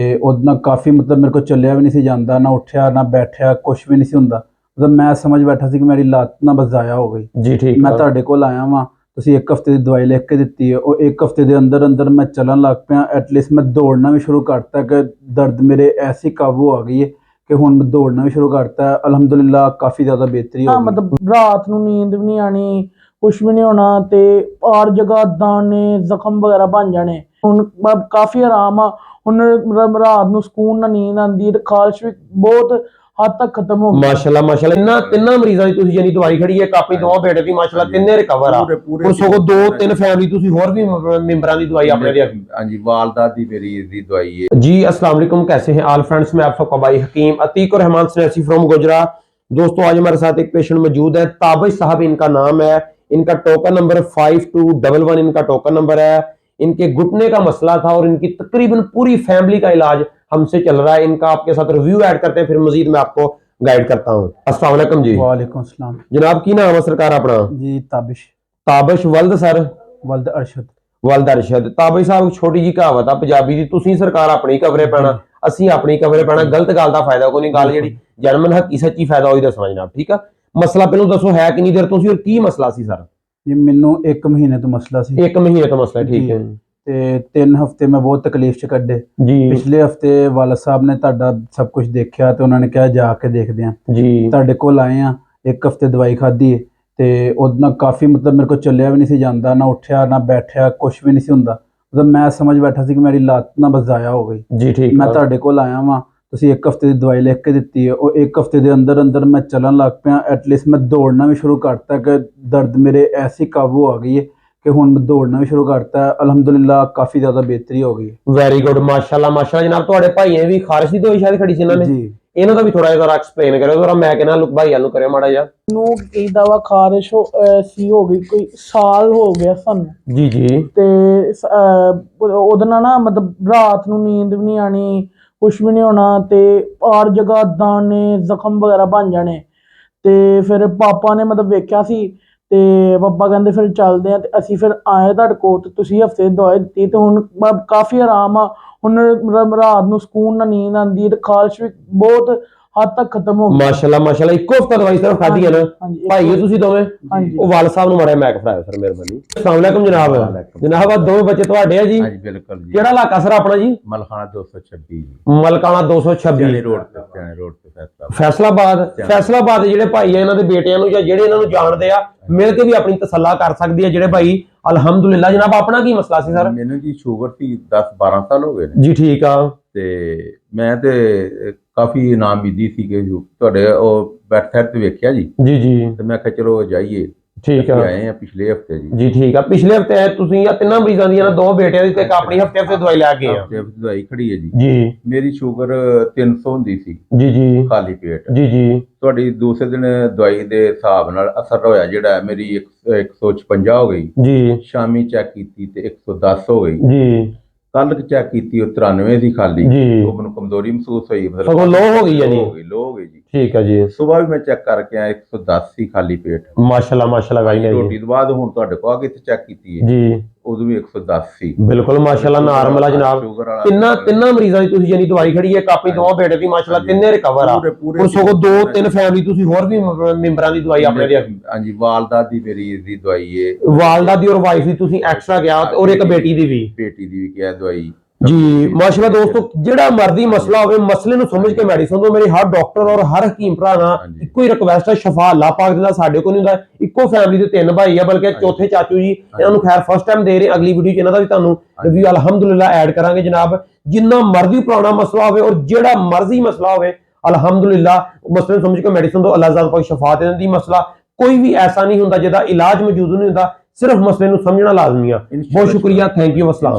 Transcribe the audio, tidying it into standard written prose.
ਤੇ ਉਹਦੇ ਨਾਲ ਕਾਫੀ ਮਤਲਬ ਮੇਰੇ ਕੋਲ ਚੱਲਿਆ ਵੀ ਨਹੀਂ ਸੀ ਜਾਂਦਾ, ਨਾ ਉੱਠਿਆ ਨਾ ਬੈਠਿਆ, ਕੁਛ ਵੀ ਨਹੀਂ ਸੀ ਹੁੰਦਾ। ਮਤਲਬ ਮੈਂ ਸਮਝ ਬੈਠਾ ਸੀ ਕਿ ਮੇਰੀ ਲੱਤ ਨਾ ਬਸ ਜ਼ਾਇਆ ਹੋ ਗਈ ਜੀ ਠੀਕ ਮੈਂ ਤੁਹਾਡੇ ਕੋਲ ਆਇਆ ਵਾਂ। ਤੁਸੀਂ 1 ਹਫ਼ਤੇ ਦੀ ਦਵਾਈ ਲਿਖ ਕੇ ਦਿੱਤੀ ਹੈ, ਉਹ 1 ਹਫ਼ਤੇ ਦੇ ਅੰਦਰ ਅੰਦਰ ਮੈਂ ਚੱਲਣ ਲੱਗ ਪਿਆ। ਐਟਲੀਸਟ ਮੈਂ ਦੌੜਨਾ ਵੀ ਸ਼ੁਰੂ ਕਰਤਾ ਕਿ ਦਰਦ ਮੇਰੇ ਐਸੀ ਕਾਬੂ ਆ ਗਈ ਹੈ ਕਿ ਹੁਣ ਮੈਂ ਦੌੜਨਾ ਵੀ ਸ਼ੁਰੂ ਕਰਤਾ। ਅਲਹਮਦੁਲਿल्लाह ਕਾਫੀ ਜ਼ਿਆਦਾ ਬਿਹਤਰੀ ਹੋ ਗਈ। ਮਤਲਬ ਰਾਤ ਨੂੰ ਨੀਂਦ ਵੀ ਨਹੀਂ ਆਣੀ, ਕੁਛ ਵੀ ਨਹੀਂ ਹੋਣਾ ਤੇ ਹਰ ਜਗ੍ਹਾ ਦਾਣੇ ਜ਼ਖਮ ਵਗੈਰਾ ਬਣ ਜਾਣੇ। ਹੁਣ ਕਾਫੀ ਆਰਾਮ ਆ, ਹੁਣ ਰਾਤ ਨੂੰ ਸਕੂਨ ਨਾਲ ਨੀਂਦ ਆਉਂਦੀ ਹੈ ਤੇ ਖਾਰਿਸ਼ ਵੀ ਬਹੁਤ ਹੱਦ ਤੱਕ ਖਤਮ ਹੋ ਗਈ। ਮਾਸ਼ਾਅੱਲਾ ਮਾਸ਼ਾਅੱਲਾ। ਇਹਨਾਂ ਤਿੰਨਾਂ ਮਰੀਜ਼ਾਂ ਦੀ ਤੁਸੀਂ ਜਿਹੜੀ ਦਵਾਈ ਖੜੀ ਹੈ, ਕਾਪੀ ਦੋਵਾਂ ਬੇਟੇ ਦੀ ਮਾਸ਼ਾਅੱਲਾ ਤਿੰਨੇ ਰਿਕਵਰ ਆ। ਹੁਣ ਸਗੋਂ 2-3 ਫੈਮਿਲੀ ਤੁਸੀਂ ਹੋਰ ਵੀ ਮੈਂਬਰਾਂ ਦੀ ਦਵਾਈ ਆਪਣੇ ਦੀ। हाँ जी, वालदा दी मेरी दी दवाई है जी। अस्सलाम वालेकुम, कैसे हैं ऑल फ्रेंड्स? मैं आप सबका भाई हकीम अतीक और रहमान सनैसी फ्रॉम गुजरा। दोस्तों आज हमारे साथ एक पेशेंट मौजूद है, ताबिश साहब इनका नाम है। इनका टोकन नंबर 5211 इनका टोकन नंबर है। इनके घुटने का मसला था और इनकी तकरीबन पूरी फैमिली का इलाज हमसे चल रहा है। इनका आपके साथ रिव्यू ऐड करते हैं, फिर मजीद मैं आपको गाइड करता हूँ। अस्सलाम वालेकुम जी। वालेकुम अस्सलाम। जनाब की नाम है सरकार अपना? जी ताबिश। ताबिश वल्द सर? वल्द अरशद। वल्द अरशद। ताबिश साहब छोटी जी कहावत आ पंजाबी दी, तुसी सरकार अपनी कवरे पैना, असी अपनी कवरे पैना। गलत गल दा फायदा कोई नहीं, गल जेहड़ी जनमन हकी सच्ची फायदा होई दसना जनाब। ठीक है, मसला पहलू दसो है कितनी देर तुसी और की मसला सी सर? जी मैनू 1 महीने तो मसला सी। 1 महीने तो मसला, ठीक है। ਤੇ 3 ਹਫ਼ਤੇ ਮੈਂ ਬਹੁਤ ਤਕਲੀਫ ਚ ਕੱਢੇ ਜੀ। ਪਿਛਲੇ ਹਫ਼ਤੇ ਵਾਲਾ ਸਾਹਿਬ ਨੇ ਤੁਹਾਡਾ ਸਭ ਕੁਝ ਦੇਖਿਆ ਤੇ ਉਹਨਾਂ ਨੇ ਕਿਹਾ ਜਾ ਕੇ ਦੇਖਦੇ ਆਂ ਜੀ। ਤੁਹਾਡੇ ਕੋਲ ਆਏ ਆ, 1 ਹਫ਼ਤੇ ਦਵਾਈ ਖਾਧੀ ਤੇ ਉਹਦੇ ਨਾਲ ਕਾਫੀ ਮਤਲਬ ਮੇਰੇ ਕੋਲ ਚੱਲਿਆ ਵੀ ਨਹੀਂ ਸੀ ਜਾਂਦਾ, ਨਾ ਉੱਠਿਆ ਨਾ ਬੈਠਿਆ, ਕੁਛ ਵੀ ਨਹੀਂ ਸੀ ਹੁੰਦਾ। ਮਤਲਬ ਮੈਂ ਸਮਝ ਬੈਠਾ ਸੀ ਕਿ ਮੇਰੀ ਲੱਤ ਨਾ ਬਸ ਜ਼ਾਇਆ ਹੋ ਗਈ। ਜੀ ਠੀਕ। ਮੈਂ ਤੁਹਾਡੇ ਕੋਲ ਆਇਆ ਵਾਂ, ਤੁਸੀਂ 1 ਹਫ਼ਤੇ ਦੀ ਦਵਾਈ ਲਿਖ ਕੇ ਦਿੱਤੀ ਹੈ, ਉਹ 1 ਹਫ਼ਤੇ ਦੇ ਅੰਦਰ ਅੰਦਰ ਮੈਂ ਚੱਲਣ ਲੱਗ ਪਿਆ। ਐਟਲੀਸਟ ਮੈਂ ਦੌੜਨਾ ਵੀ ਸ਼ੁਰੂ ਕਰਤਾ ਕਿ ਦਰਦ ਮੇਰੇ ਐਸੀ ਕਾਬੂ ਆ ਗਈ ਹੈ कि हुण मैं दौड़ना भी शुरू करता है। अल्हम्दुलिल्लाह काफी ज्यादा बेहतरी हो गई। वेरी गुड, माशाल्लाह माशाल्लाह। जनाब ਤੁਹਾਡੇ ਭਾਈਆਂ ਵੀ ਖਾਰਿਸ਼ ਦੀ ਦਵਾਈ ਸ਼ਾਇਦ ਖੜੀ ਸੀ ਇਹਨਾਂ ਨੇ जी। ਇਹਨਾਂ ਦਾ ਵੀ ਥੋੜਾ ਜਿਹਾ ਐਕਸਪਲੇਨ ਕਰਿਓ ਜ਼ਰਾ। ਮੈਂ ਕਹਿੰਦਾ ਲੁਕ ਭਾਈਆਂ ਨੂੰ ਕਰਿਓ ਮਾੜਾ ਜਿਹਾ। ਨੂੰ ਕਈ ਦਵਾ ਖਾਰਿਸ਼ ਸੀ ਹੋ ਗਈ, ਕੋਈ ਸਾਲ ਹੋ ਗਿਆ ਸਾਨੂੰ। ਜੀ ਜੀ। ਤੇ ਉਹਦੇ ਨਾਲ ਨਾ ਮਤਲਬ ਰਾਤ ਨੂੰ ਨੀਂਦ ਵੀ ਨਹੀਂ ਆਣੀ, ਕੁਛ ਵੀ ਨਹੀਂ ਹੋਣਾ ਤੇ ਹਰ ਜਗ੍ਹਾ ਦਾਣੇ ਜ਼ਖਮ ਵਗੈਰਾ ਬਣ ਜਾਣੇ। ਤੇ ਫਿਰ ਪਾਪਾ ਨੇ ਮਤਲਬ ਵੇਖਿਆ ਸੀ ਤੇ ਪਾਪਾ ਕਹਿੰਦੇ ਫਿਰ ਚੱਲਦੇ ਆ ਤੇ ਅਸੀਂ ਫਿਰ ਆਏ ਤੁਹਾਡੇ ਕੋਲ ਤੇ ਤੁਸੀਂ ਹਫ਼ਤੇ ਦੀ ਦਵਾਈ ਦਿੱਤੀ ਤੇ ਹੁਣ ਕਾਫੀ ਆਰਾਮ ਆ। ਹੁਣ ਰਾਤ ਨੂੰ ਸਕੂਨ ਨਾਲ ਨੀਂਦ ਆਉਂਦੀ ਹੈ ਤੇ ਖਾਰਿਸ਼ ਵੀ ਬਹੁਤ ਹੱਦ ਤੱਕ ਖਤਮ ਹੋ ਗਈ। ਮਾਸ਼ਾਅੱਲਾ ਮਾਸ਼ਾਅੱਲਾ। ਇੱਕੋ ਹਫ਼ਤਾ ਦਵਾਈ ਸਿਰਫ ਖਾਧੀ ਹੈ ਨਾ ਭਾਈ? ਤੁਸੀਂ ਦੋਵੇਂ? ਹਾਂਜੀ। ਉਹ ਵਾਲ ਸਾਹਿਬ ਨੂੰ ਮਾੜਾ ਮੈਕ ਫੜਾਇਓ ਸਰ ਮਿਹਰਬਾਨੀ। अस्सलाम वालेकुम जनाब। जनाब आ दोवें बच्चे ਤੁਹਾਡੇ ਆ ਜੀ? हाँ जी बिल्कुल जी। ਕਿਹੜਾ ਇਲਾਕਾ ਸਰ ਆਪਣਾ ਜੀ? मलखाना 226 ਮਲਕਾਣਾ 226 रोड पे फैसलाबाद। फैसलाबाद ਜਿਹੜੇ ਭਾਈ ਆ ਇਹਨਾਂ ਦੇ ਬੇਟਿਆਂ ਨੂੰ ਜਾਂ ਜਿਹੜੇ ਇਹਨਾਂ ਨੂੰ ਜਾਣਦੇ ਆ ਮਿਲ ਕੇ ਵੀ ਆਪਣੀ ਤਸੱਲਾ ਕਰ ਸਕਦੀ ਹੈ। ਜਿਹੜੇ ਭਾਈ ਅਲਹਮਦੁਲਿल्लाह। ਜਨਾਬ ਆਪਣਾ ਕੀ ਮਸਲਾ ਸੀ ਸਰ? ਮੈਨੂੰ ਜੀ ਸ਼ੂਗਰ ਸੀ 10-12 ਸਾਲ ਹੋ ਗਏ ਨੇ ਜੀ ਠੀਕ ਆ। ਤੇ ਮੈਂ ਤੇ ਕਾਫੀ ਨਾਮੀਦੀ ਸੀ ਕਿ ਤੁਹਾਡੇ ਉਹ ਵੈਬਸਾਈਟ ਤੇ ਵੇਖਿਆ ਜੀ ਜੀ। ਤੇ ਮੈਂ ਕਿਹਾ ਚਲੋ ਜਾਈਏ। ਠੀਕ ਆ। ਆਏ ਆ ਪਿਛਲੇ ਹਫਤੇ ਜੀ ਠੀਕ ਆ। ਪਿਛਲੇ ਹਫਤੇ ਆਏ ਤੁਸੀਂ ਜਾਂ ਤਿੰਨਾਂ ਮਰੀਜ਼ਾਂ ਦੀ ਨਾ 2 ਬੇਟਿਆਂ ਦੀ ਤੇ ਇੱਕ ਆਪਣੀ ਹਫਤੇ ਦਵਾਈ ਲੈ ਕੇ ਆ? ਦਵਾਈ ਖੜੀ ਹੈ ਜੀ। ਜੀ। ਮੇਰੀ ਸ਼ੂਗਰ 300 ਹੁੰਦੀ ਸੀ ਜੀ ਖਾਲੀ ਪੇਟ। ਜੀ। ਤੁਹਾਡੀ ਦੂਸਰੇ ਦਿਨ ਦਵਾਈ ਦੇ ਹਿਸਾਬ ਨਾਲ ਅਸਰ ਹੋਇਆ, ਜਿਹੜਾ ਮੇਰੀ 156 ਹੋ ਗਈ ਜੀ। ਸ਼ਾਮੀ ਚੈੱਕ ਕੀਤੀ ਤੇ 110 ਹੋ ਗਈ ਜੀ। ਕੱਲ ਚੈੱਕ ਕੀਤੀ ਉਹ 93 ਸੀ ਖਾਲੀ। ਜੀ। ਉਹ ਮੈਨੂੰ ਕਮਜ਼ੋਰੀ ਮਹਿਸੂਸ ਹੋਈ, ਸਗੋਂ ਲੋ ਹੋ ਗਈ ਯਾਨੀ? ਲੋ ਹੋ ਗਈ ਜੀ। ਠੀਕ ਹੈ ਜੀ। ਸਵੇਰ ਵੀ ਮੈਂ ਚੈੱਕ ਕਰਕੇ ਆਇਆ 110 ਸੀ ਖਾਲੀ ਪੇਟ। ਮਾਸ਼ਾਅੱਲਾ ਮਾਸ਼ਾਅੱਲਾ ਗਾਈ ਨੇ ਰੋਟੀ ਤੋਂ ਬਾਅਦ ਹੁਣ ਤੁਹਾਡੇ ਕੋਲ ਆ ਕੇ ਚੈੱਕ ਕੀਤੀ ਹੈ ਜੀ। ਉਦੋਂ ਵੀ 110 ਸੀ। ਬਿਲਕੁਲ ਮਾਸ਼ਾਅੱਲਾ ਨਾਰਮਲ ਆ ਜਨਾਬ। ਤਿੰਨਾਂ ਮਰੀਜ਼ਾਂ ਦੀ ਤੁਸੀਂ ਜਿਹੜੀ ਦਵਾਈ ਖੜੀ ਹੈ, ਕਾਪੀ ਦੋਵਾਂ ਬੇਟੇ ਦੀ ਮਾਸ਼ਾਅੱਲਾ ਤਿੰਨੇ ਰਿਕਵਰ ਆ। ਹੁਣ ਸਗੋਂ 2-3 ਫੈਮਿਲੀ ਤੁਸੀਂ ਹੋਰ ਵੀ ਮੈਂਬਰਾਂ ਦੀ ਦਵਾਈ ਆਪਣੇ ਦੀ। ਹਾਂਜੀ, ਵਾਲਦਾ ਦੀ ਮੇਰੀ ਦੀ ਦਵਾਈ ਹੈ। ਵਾਲਦਾ ਦੀ ਔਰ ਵਾਈਫ ਦੀ ਤੁਸੀਂ ਐਕਸਟਰਾ ਗਿਆ ਔਰ ਇੱਕ ਬੇਟੀ ਦੀ ਵੀ ਕਿਹਾ ਦਵਾਈ ਜੀ। ਮਾਸ਼ਾਅੱਲਾ ਦੋਸਤੋ, ਜਿਹੜਾ ਮਰਜ਼ੀ ਮਸਲਾ ਹੋਵੇ ਮਸਲੇ ਨੂੰ ਸਮਝ ਕੇ ਮੈਡੀਸਨ ਦੋ। ਮੇਰੇ ਹਰ ਡਾਕਟਰ ਔਰ ਹਰ ਹਕੀਮ ਭਰਾ ਨਾਲ ਇੱਕੋ ਹੀ ਰਿਕਵੈਸਟ ਹੈ, ਸ਼ਫਾ ਅੱਲਾਹ ਪਾਕ ਦਾ ਸਾਡੇ ਕੋਲ ਨਹੀਂ ਹੁੰਦਾ। ਇੱਕੋ ਫੈਮਿਲੀ ਦੇ 3 ਭਾਈ ਆ, ਬਲਕਿ ਚੌਥੇ ਚਾਚੂ ਜੀ। ਇਹਨਾਂ ਨੂੰ ਖੈਰ ਫਸਟ ਟਾਈਮ ਦੇ ਰਹੇ। ਅਗਲੀ ਵੀਡੀਓ 'ਚ ਇਹਨਾਂ ਦਾ ਵੀ ਤੁਹਾਨੂੰ ਰਿਵਿਊ ਅਲਹਮਦੁਲਿल्लाह ਐਡ ਕਰਾਂਗੇ ਜਨਾਬ। ਜਿੰਨਾ ਮਰਜ਼ੀ ਪੁਰਾਣਾ ਮਸਲਾ ਹੋਵੇ ਔਰ ਜਿਹੜਾ ਮਰਜ਼ੀ ਮਸਲਾ ਹੋਵੇ अल्हम्दुलिल्लाह मसले समझ के मेडिसिन दो, अल्लाह ज़ात पाक शफा दे देंदी। मसला कोई भी ऐसा नहीं होता जिहदा इलाज मौजूद नहीं होता, सिर्फ मसले नूं समझना लाजमी है। बहुत शुक्रिया, थैंक यू, अस्सलाम।